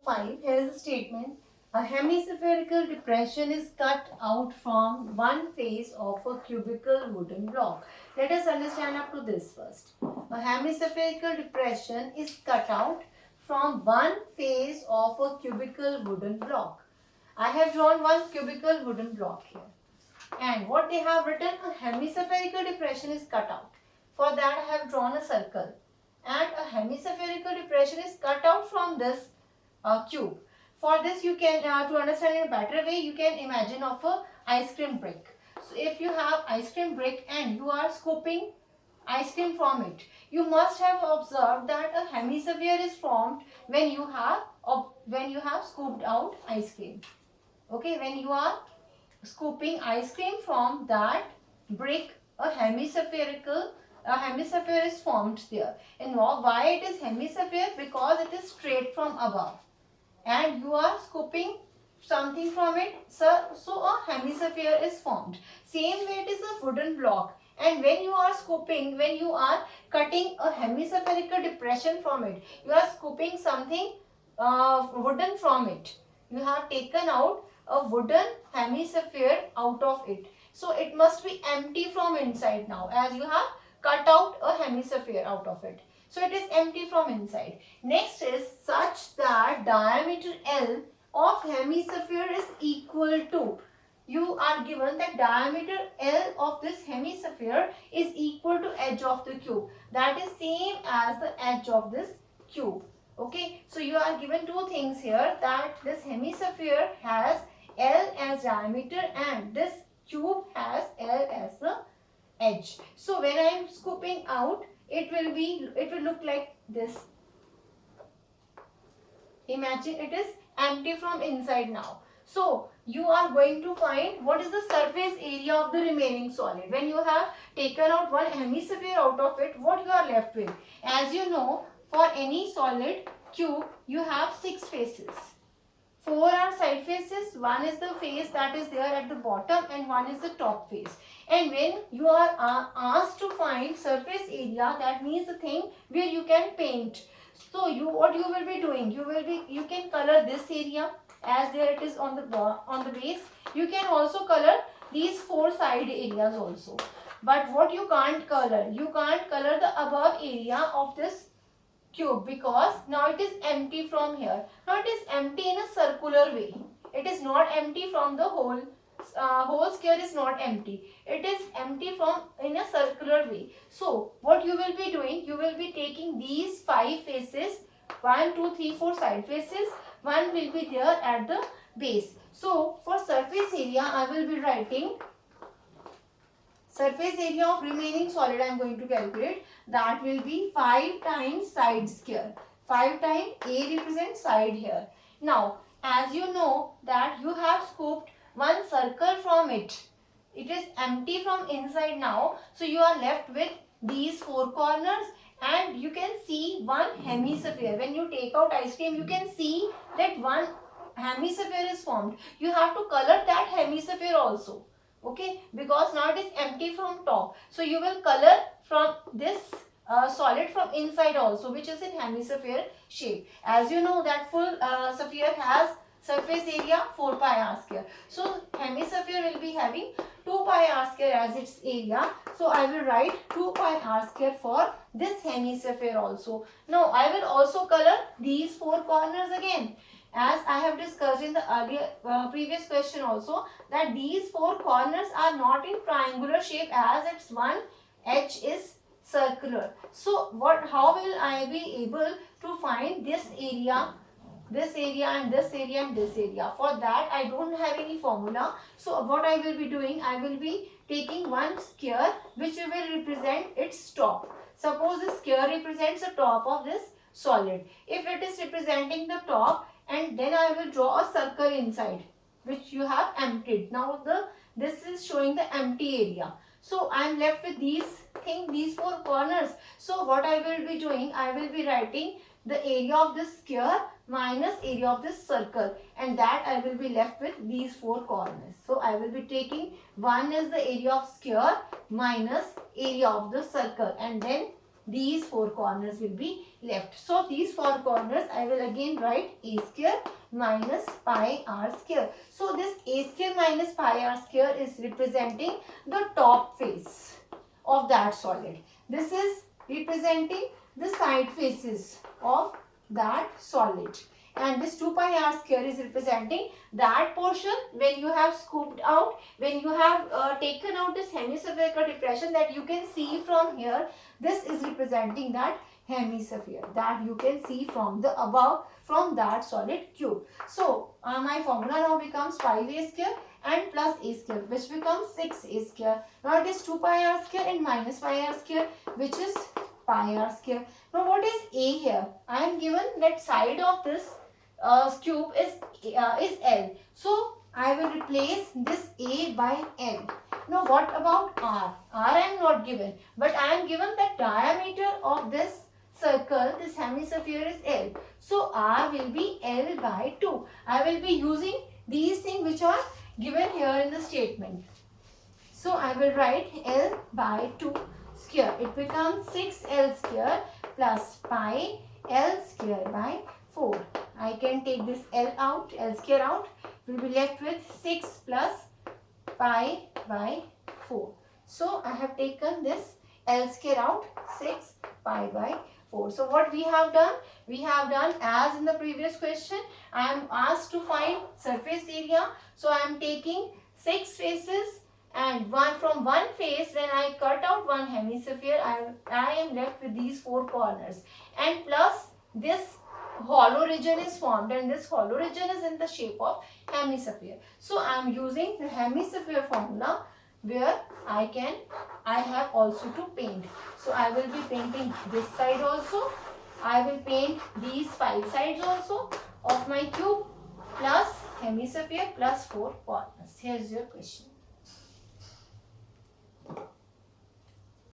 5, here is a statement. A hemispherical depression is cut out from one face of a cubical wooden block. Let us understand up to this first. A hemispherical depression is cut out from one face of a cubical wooden block. I have drawn one cubical wooden block here. And what they have written, a hemispherical depression is cut out. For that I have drawn a circle. And a hemispherical depression is cut out from this cube. For this you can, to understand in a better way, you can imagine of a ice cream brick. So if you have ice cream brick and you are scooping ice cream from it, you must have observed that a hemisphere is formed when you have scooped out ice cream. Okay, when you are scooping ice cream from that brick, a hemisphere is formed there. And why it is hemisphere? Because it is straight from above and you are scooping something from it, so a hemisphere is formed. Same way it is a wooden block, and when you are scooping, when you are cutting a hemispherical depression from it, you are scooping something wooden from it. You have taken out a wooden hemisphere out of it. So it must be empty from inside now, as you have cut out a hemisphere out of it. So it is empty from inside. Next is such that diameter L of hemisphere is equal to. You are given that diameter L of this hemisphere is equal to edge of the cube. That is same as the edge of this cube. Okay. So you are given two things here, that this hemisphere has L as diameter and this cube has L as the edge. So when I am scooping out, it will look like this. Imagine it is empty from inside now. So you are going to find what is the surface area of the remaining solid. When you have taken out one hemisphere out of it, what you are left with? As you know, for any solid cube, you have 6 faces. 4 are side faces, one is the face that is there at the bottom and one is the top face. And when you are asked to find surface area, that means the thing where you can paint. So what you will be doing, you can color this area as there it is on the base. You can also color these 4 side areas also. But what you can't color the above area of this cube, because now it is empty from here. Now it is empty in a circular way. It is not empty from the whole square is not empty. It is empty from in a circular way. So what you will be doing, you will be taking these 5 faces, 1, 2, 3, 4 side faces, one will be there at the base. So for surface area, I will be writing surface area of remaining solid. I am going to calculate. That will be 5 times side square. 5 times A represents side here. Now, as you know that you have scooped one circle from it. It is empty from inside now. So you are left with these 4 corners and you can see one hemisphere. When you take out ice cream, you can see that one hemisphere is formed. You have to color that hemisphere also. Okay, because now it is empty from top. So you will color from this solid from inside also, which is in hemisphere shape. As you know that full sphere has surface area 4 pi r square. So hemisphere will be having 2 pi r square as its area. So I will write 2 pi r square for this hemisphere also. Now I will also color these 4 corners again. As I have discussed in the earlier previous question also, that these 4 corners are not in triangular shape as its one edge is circular. So how will I be able to find this area and this area and this area? For that I don't have any formula. So what I will be doing, I will be taking one square which will represent its top. Suppose this square represents the top of this solid. If it is representing the top, and then I will draw a circle inside which you have emptied. Now this is showing the empty area. So I am left with these 4 corners. So what I will be doing, I will be writing the area of this square minus area of this circle, and that I will be left with these 4 corners. So I will be taking 1 is the area of square minus area of the circle, and then these four corners will be left. So these four corners I will again write a square minus pi r square. So this a square minus pi r square is representing the top face of that solid. This is representing the side faces of that solid. And this 2 pi r square is representing that portion when you have scooped out, when you have taken out this hemispherical depression that you can see from here. This is representing that hemisphere that you can see from the above, from that solid cube. So my formula now becomes 5a square and plus a square, which becomes 6a square. Now it is 2 pi r square and minus pi r square, which is pi r square. Now what is a here? I am given that side of this cube is L. So I will replace this A by L. Now what about R? R I am not given, but I am given the diameter of this circle, this hemisphere is L. So R will be L by 2. I will be using these things which are given here in the statement. So I will write L by 2 square. It becomes 6L square plus pi L square by 4. I can take this L out, L square out. Will be left with 6 plus pi by 4. So I have taken this L square out, 6 pi by 4. So what we have done? We have done as in the previous question. I am asked to find surface area. So I am taking 6 faces, and from one face, when I cut out one hemisphere, I am left with these 4 corners, and plus this hollow region is formed, and this hollow region is in the shape of hemisphere. So I am using the hemisphere formula where I have also to paint. So I will be painting this side also. I will paint these 5 sides also of my cube plus hemisphere plus 4 corners. Here is your question.